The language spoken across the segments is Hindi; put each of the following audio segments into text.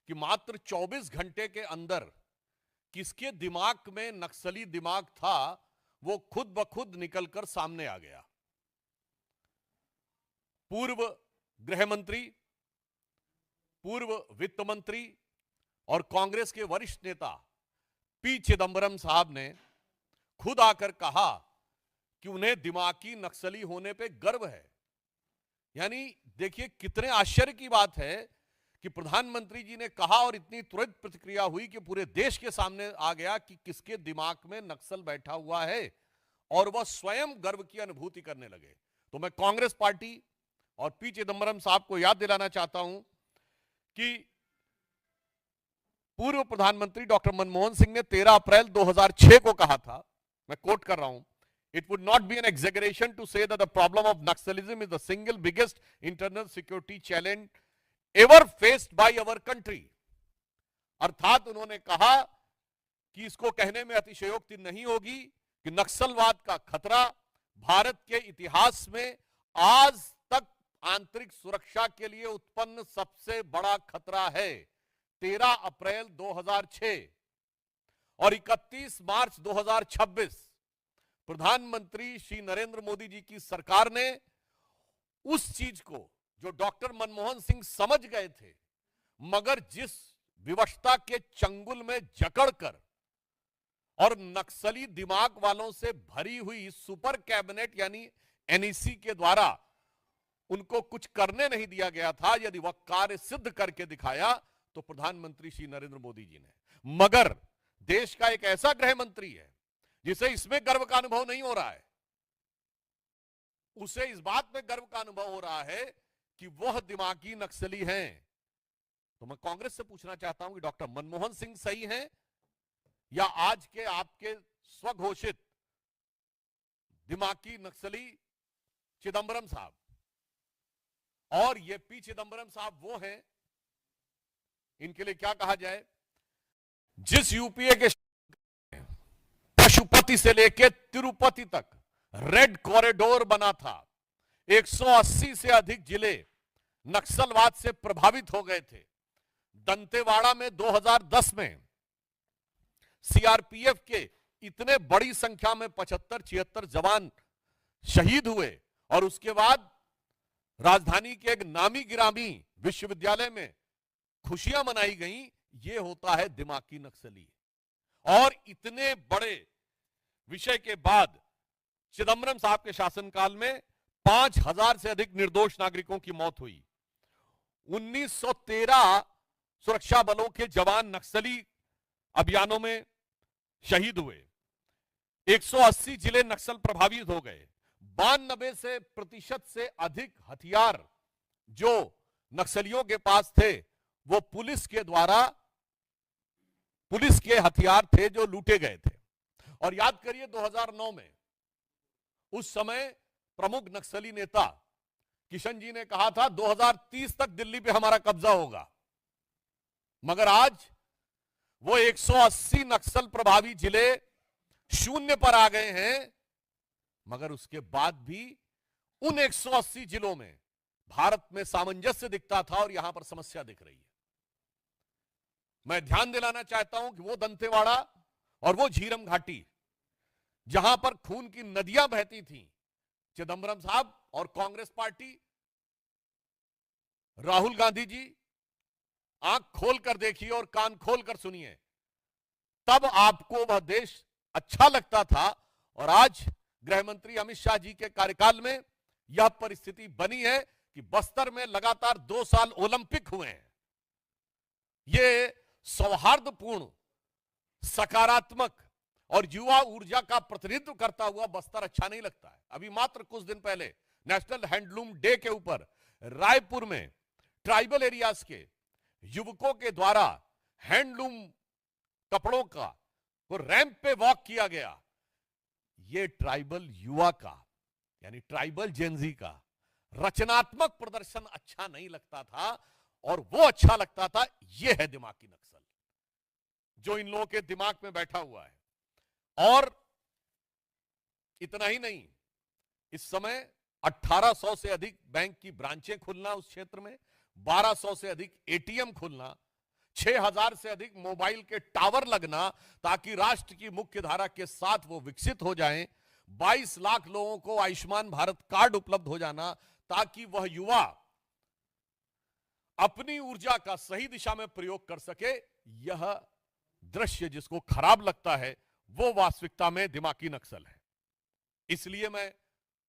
कि मात्र 24 घंटे के अंदर किसके दिमाग में नक्सली दिमाग था वो खुद ब खुद निकलकर सामने आ गया। पूर्व गृह मंत्री, पूर्व वित्त मंत्री और कांग्रेस के वरिष्ठ नेता पी चिदंबरम साहब ने खुद आकर कहा कि उन्हें दिमागी नक्सली होने पे गर्व है। यानी देखिए कितने आश्चर्य की बात है कि प्रधानमंत्री जी ने कहा और इतनी तुरंत प्रतिक्रिया हुई कि पूरे देश के सामने आ गया कि किसके दिमाग में नक्सल बैठा हुआ है और वह स्वयं गर्व की अनुभूति करने लगे। तो मैं कांग्रेस पार्टी और पी चिदंबरम साहब को याद दिलाना चाहता हूं कि पूर्व प्रधानमंत्री डॉक्टर मनमोहन सिंह ने 13 अप्रैल 2006 को कहा था, मैं कोट कर रहा हूं, It would not be an exaggeration to say that the problem of Naxalism is the single biggest internal security challenge ever faced by our country. अर्थात उन्होंने कहा कि इसको कहने में अतिशयोक्ति नहीं होगी कि नक्सलवाद का खतरा भारत के इतिहास में आज तक आंतरिक सुरक्षा के लिए उत्पन्न सबसे बड़ा खतरा है। 13 अप्रैल 2006 और 31 मार्च 2026 प्रधानमंत्री श्री नरेंद्र मोदी जी की सरकार ने उस चीज को जो डॉक्टर मनमोहन सिंह समझ गए थे, मगर जिस विवशता के चंगुल में जकड़कर और नक्सली दिमाग वालों से भरी हुई सुपर कैबिनेट यानी एनईसी के द्वारा उनको कुछ करने नहीं दिया गया था, यदि वह कार्य सिद्ध करके दिखाया तो प्रधानमंत्री श्री नरेंद्र मोदी जी ने। मगर देश का एक ऐसा गृह मंत्री है जिसे इसमें गर्व का अनुभव नहीं हो रहा है, उसे इस बात में गर्व का अनुभव हो रहा है कि वह दिमागी नक्सली हैं। तो मैं कांग्रेस से पूछना चाहता हूं कि डॉक्टर मनमोहन सिंह सही हैं या आज के आपके स्वघोषित दिमागी नक्सली चिदंबरम साहब? और ये पी चिदंबरम साहब वो हैं, इनके लिए क्या कहा जाए, जिस यूपीए के पशुपति से लेकर तिरुपति तक रेड कॉरिडोर बना था, 180 से अधिक जिले नक्सलवाद से प्रभावित हो गए थे। दंतेवाड़ा में 2010 में सीआरपीएफ के इतने बड़ी संख्या में 75-76 जवान शहीद हुए और उसके बाद राजधानी के एक नामी गिरामी विश्वविद्यालय में खुशियां मनाई गई। यह होता है दिमागी नक्सली। और इतने बड़े विषय के बाद चिदंबरम साहब के शासनकाल में 5000 से अधिक निर्दोष नागरिकों की मौत हुई। 1913 सुरक्षा बलों के जवान नक्सली अभियानों में शहीद हुए। 180 जिले नक्सल प्रभावित हो गए। 92% से अधिक हथियार जो नक्सलियों के पास थे वो पुलिस के द्वारा, पुलिस के हथियार थे जो लूटे गए थे। और याद करिए 2009 में उस समय प्रमुख नक्सली नेता किशन जी ने कहा था 2030 तक दिल्ली पे हमारा कब्जा होगा, मगर आज वो 180 नक्सल प्रभावी जिले शून्य पर आ गए हैं। मगर उसके बाद भी उन 180 जिलों में भारत में सामंजस्य दिखता था और यहां पर समस्या दिख रही है। मैं ध्यान दिलाना चाहता हूं कि वो दंतेवाड़ा और वो झीरम घाटी जहां पर खून की नदियां बहती थीं, चिदंबरम साहब और कांग्रेस पार्टी, राहुल गांधी जी आंख खोलकर देखिए और कान खोलकर सुनिए, तब आपको वह देश अच्छा लगता था। और आज गृह मंत्री अमित शाह जी के कार्यकाल में यह परिस्थिति बनी है कि बस्तर में लगातार 2 साल ओलंपिक हुए हैं। ये सौहार्दपूर्ण, सकारात्मक और युवा ऊर्जा का प्रतिनिधित्व करता हुआ बस्तर अच्छा नहीं लगता है। अभी मात्र कुछ दिन पहले नेशनल हैंडलूम डे के ऊपर रायपुर में ट्राइबल एरियाज के युवकों के द्वारा हैंडलूम कपड़ों का वो रैंप पे वॉक किया गया। ये ट्राइबल युवा का यानी ट्राइबल जेनजी का रचनात्मक प्रदर्शन अच्छा नहीं लगता था और वो अच्छा लगता था। ये है दिमागी नक्सल जो इन लोगों के दिमाग में बैठा हुआ है। और इतना ही नहीं, इस समय 1800 से अधिक बैंक की ब्रांचें खुलना उस क्षेत्र में, 1200 से अधिक एटीएम खुलना, 6000 से अधिक मोबाइल के टावर लगना ताकि राष्ट्र की मुख्य धारा के साथ वो विकसित हो जाएं, 22 लाख लोगों को आयुष्मान भारत कार्ड उपलब्ध हो जाना ताकि वह युवा अपनी ऊर्जा का सही दिशा में प्रयोग कर सके। यह दृश्य जिसको खराब लगता है वो वास्तविकता में दिमागी नक्सल है। इसलिए मैं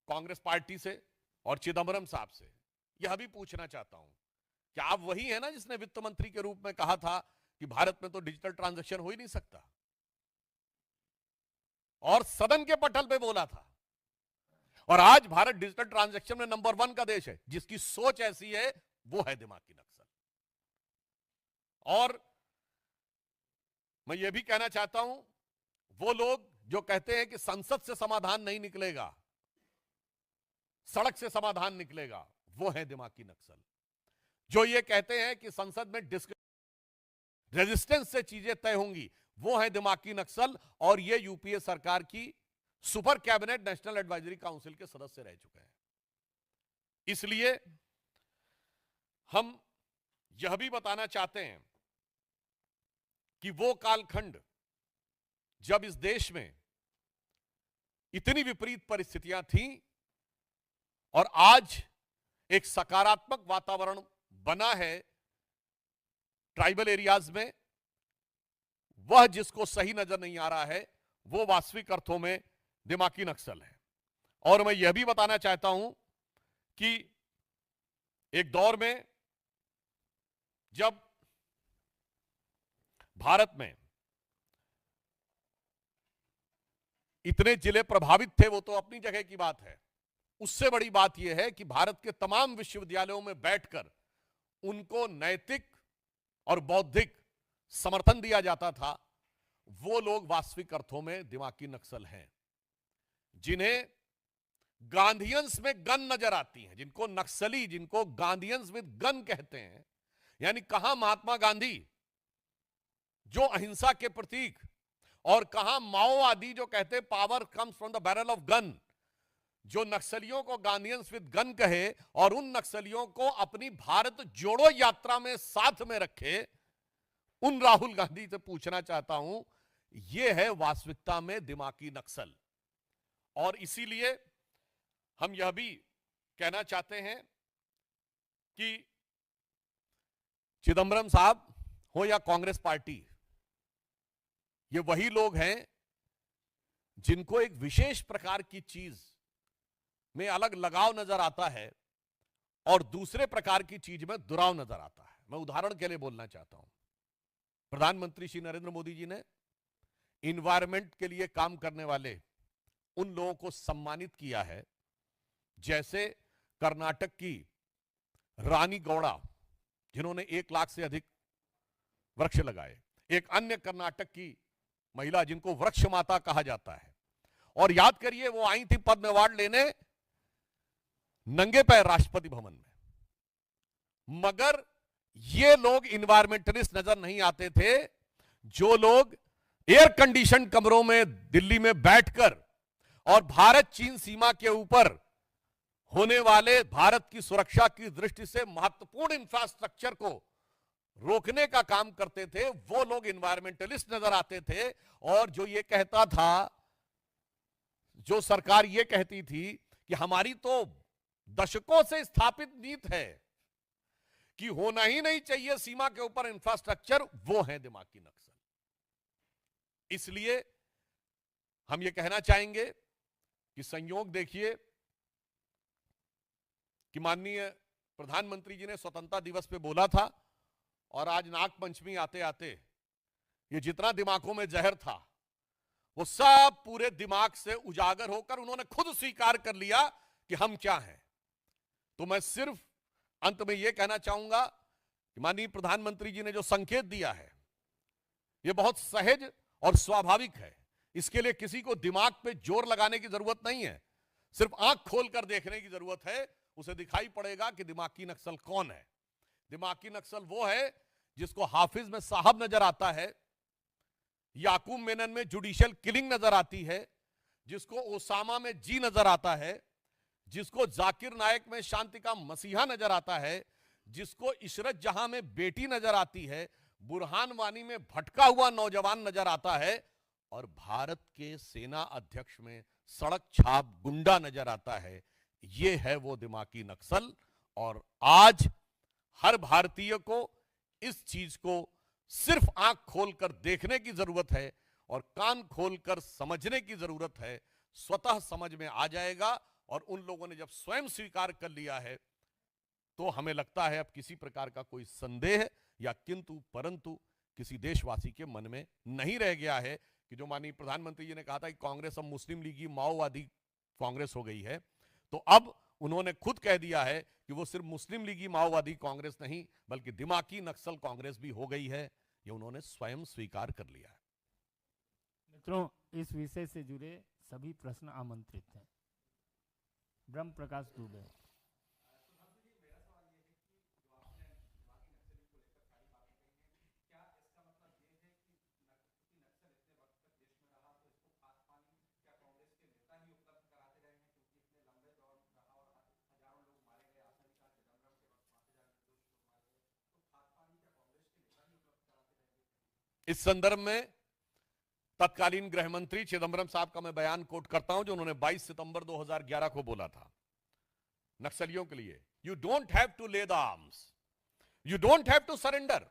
कांग्रेस पार्टी से और चिदंबरम साहब से यह भी पूछना चाहता हूं कि आप वही है ना जिसने वित्त मंत्री के रूप में कहा था कि भारत में तो डिजिटल ट्रांजैक्शन हो ही नहीं सकता, और सदन के पटल पे बोला था, और आज भारत डिजिटल ट्रांजैक्शन में नंबर 1 का देश है। जिसकी सोच ऐसी है वो है दिमागी नक्सल। और मैं ये भी कहना चाहता हूं, वो लोग जो कहते हैं कि संसद से समाधान नहीं निकलेगा, सड़क से समाधान निकलेगा, वो है दिमागी नक्सल। जो ये कहते हैं कि संसद में रेजिस्टेंस से चीजें तय होंगी, वो है दिमागी नक्सल। और ये यूपीए सरकार की super cabinet national advisory council के सदस्य रह चुके हैं। इसलिए हम यह भी बताना चाहते हैं कि वो कालखंड जब इस देश में इतनी विपरीत परिस्थितियां थीं और आज एक सकारात्मक वातावरण बना है ट्राइबल एरियाज में, वह जिसको सही नजर नहीं आ रहा है वो वास्तविक अर्थों में दिमागी नक्सल है। और मैं यह भी बताना चाहता हूं कि एक दौर में जब भारत में इतने जिले प्रभावित थे, वो तो अपनी जगह की बात है, उससे बड़ी बात यह है कि भारत के तमाम विश्वविद्यालयों में बैठकर उनको नैतिक और बौद्धिक समर्थन दिया जाता था। वो लोग वास्तविक अर्थों में दिमागी नक्सल हैं, जिन्हें गांधीयंस में गन नजर आती हैं, जिनको नक्सली, जिनको गांधीयंस विद गन कहते हैं। यानी कहां महात्मा गांधी जो अहिंसा के प्रतीक, और कहां माओवादी जो कहते power comes from the barrel of gun, जो नक्सलियों को गांधीयंस विद गन कहे और उन नक्सलियों को अपनी भारत जोड़ो यात्रा में साथ में रखे, उन राहुल गांधी से पूछना चाहता हूं, यह है वास्तविकता में दिमागी नक्सल। और इसीलिए हम यह भी कहना चाहते हैं कि चिदंबरम साहब हो या कांग्रेस पार्टी, ये वही लोग हैं जिनको एक विशेष प्रकार की चीज में अलग लगाव नजर आता है और दूसरे प्रकार की चीज में दुराव नजर आता है। मैं उदाहरण के लिए बोलना चाहता हूं, प्रधानमंत्री श्री नरेंद्र मोदी जी ने इन्वायरमेंट के लिए काम करने वाले उन लोगों को सम्मानित किया है, जैसे कर्नाटक की रानी गौड़ा जिन्होंने 1 लाख से अधिक वृक्ष लगाए, एक अन्य कर्नाटक की महिला जिनको वृक्ष माता कहा जाता है, और याद करिए वो आई थी पद्म अवार्ड लेने नंगे पैर राष्ट्रपति भवन में। मगर ये लोग इन्वायरमेंटलिस्ट नजर नहीं आते थे, जो लोग एयर कंडीशन कमरों में दिल्ली में बैठकर और भारत चीन सीमा के ऊपर होने वाले भारत की सुरक्षा की दृष्टि से महत्वपूर्ण इंफ्रास्ट्रक्चर को रोकने का काम करते थे, वो लोग इन्वायरमेंटलिस्ट नजर आते थे। और जो ये कहता था, जो सरकार ये कहती थी कि हमारी तो दशकों से स्थापित नीति है कि होना ही नहीं चाहिए सीमा के ऊपर इंफ्रास्ट्रक्चर, वो है दिमागी नक्सल। इसलिए हम ये कहना चाहेंगे कि संयोग देखिए कि माननीय प्रधानमंत्री जी ने स्वतंत्रता दिवस पे बोला था, और आज नाग पंचमी आते आते ये जितना दिमागों में जहर था वो सब पूरे दिमाग से उजागर होकर उन्होंने खुद स्वीकार कर लिया कि हम क्या हैं। तो मैं सिर्फ अंत में यह कहना चाहूंगा कि माननीय प्रधानमंत्री जी ने जो संकेत दिया है यह बहुत सहज और स्वाभाविक है। इसके लिए किसी को दिमाग पे जोर लगाने की जरूरत नहीं है, सिर्फ आंख खोलकर देखने की जरूरत है। उसे दिखाई पड़ेगा कि दिमागी नक्सल कौन है। दिमागी नक्सल वो है जिसको हाफिज में साहब नजर आता है, याकूब मेनन में जुडिशियल किलिंग नजर आती है, जिसको ओसामा में जी नजर आता है, जिसको जाकिर नायक में शांति का मसीहा नजर आता है, जिसको इशरत जहां में बेटी नजर आती है, बुरहान वानी में भटका हुआ नौजवान नजर आता है और भारत के सेना अध्यक्ष में सड़क छाप गुंडा नजर आता है। यह है वो दिमागी नक्सल। और आज हर भारतीय को इस चीज को सिर्फ आंख खोलकर देखने की जरूरत है और कान खोलकर समझने की जरूरत है। स्वतः समझ में आ जाएगा। और उन लोगों ने जब स्वयं स्वीकार कर लिया है तो हमें लगता है अब किसी प्रकार का कोई संदेह या किंतु परंतु किसी देशवासी के मन में नहीं रह गया है कि जो माननीय प्रधानमंत्री जी ने कहा था कि कांग्रेस अब मुस्लिम लीगी माओवादी कांग्रेस हो गई है, तो अब उन्होंने खुद कह दिया है कि वो सिर्फ मुस्लिम लीगी माओवादी कांग्रेस नहीं बल्कि दिमागी नक्सल कांग्रेस भी हो गई है। ये उन्होंने स्वयं स्वीकार कर लिया है। मित्रों, इस विषय से जुड़े सभी प्रश्न आमंत्रित हैं। ब्रह्म प्रकाश दुबे। इस संदर्भ में तत्कालीन गृह मंत्री चिदंबरम साहब का मैं बयान कोट करता हूं जो उन्होंने 22 सितंबर 2011 को बोला था नक्सलियों के लिए। You don't have to lay the arms, you don't have to surrender,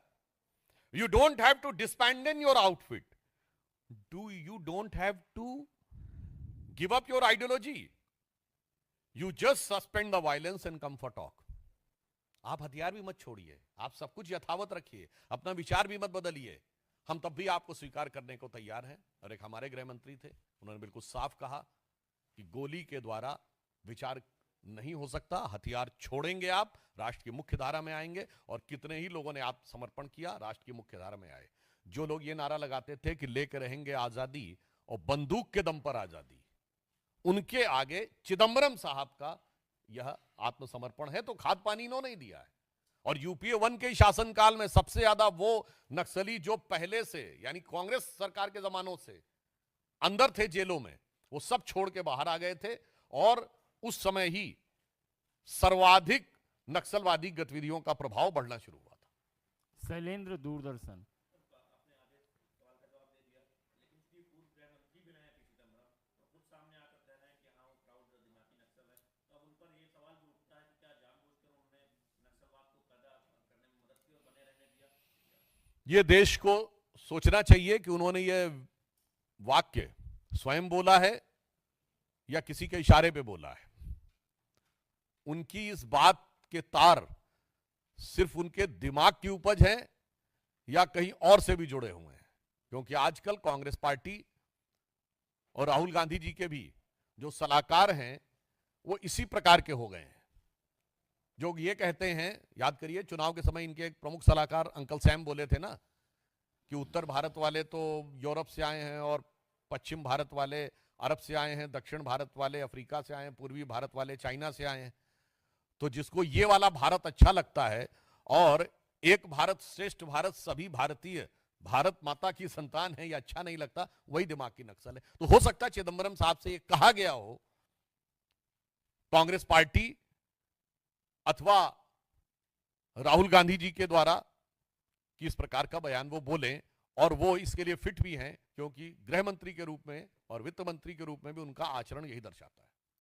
you don't have to disband your outfit, you don't have to give up your ideology, you just suspend the violence and come for talk. आप हथियार भी मत छोड़िए, आप सब कुछ यथावत रखिए, अपना विचार भी मत बदलिए, हम तब भी आपको स्वीकार करने को तैयार हैं। और एक हमारे गृह मंत्री थे, उन्होंने बिल्कुल साफ कहा कि गोली के द्वारा विचार नहीं हो सकता, हथियार छोड़ेंगे आप, राष्ट्र की मुख्य धारा में आएंगे। और कितने ही लोगों ने आत्मसमर्पण किया, राष्ट्र की मुख्य धारा में आए। जो लोग ये नारा लगाते थे कि लेकर रहेंगे आजादी और बंदूक के दम पर आजादी, उनके आगे चिदंबरम साहब का यह आत्मसमर्पण है। तो खाद पानी इन्होंने ही दिया है। और यूपीए 1 के शासनकाल में सबसे ज्यादा वो नक्सली जो पहले से यानी कांग्रेस सरकार के जमानों से अंदर थे जेलों में, वो सब छोड़ के बाहर आ गए थे। और उस समय ही सर्वाधिक नक्सलवादी गतिविधियों का प्रभाव बढ़ना शुरू हुआ था। शैलेंद्र, दूरदर्शन। ये देश को सोचना चाहिए कि उन्होंने ये वाक्य स्वयं बोला है या किसी के इशारे पे बोला है। उनकी इस बात के तार सिर्फ उनके दिमाग की उपज है या कहीं और से भी जुड़े हुए हैं। क्योंकि आजकल कांग्रेस पार्टी और राहुल गांधी जी के भी जो सलाहकार हैं वो इसी प्रकार के हो गए हैं, जो ये कहते हैं, याद करिए चुनाव के समय इनके एक प्रमुख सलाहकार अंकल सैम बोले थे ना कि उत्तर भारत वाले तो यूरोप से आए हैं और पश्चिम भारत वाले अरब से आए हैं, दक्षिण भारत वाले अफ्रीका से आए हैं, पूर्वी भारत वाले चाइना से आए हैं। तो जिसको ये वाला भारत अच्छा लगता है और एक भारत श्रेष्ठ भारत, सभी भारतीय भारत माता की संतान है, ये अच्छा नहीं लगता, वही दिमाग की नक्सल है। तो हो सकता है चिदंबरम साहब से ये कहा गया हो कांग्रेस पार्टी अथवा राहुल गांधी जी के द्वारा कि इस प्रकार का बयान वो बोलें। और वो इसके लिए फिट भी हैं क्योंकि गृह मंत्री के रूप में और वित्त मंत्री के रूप में भी उनका आचरण यही दर्शाता है।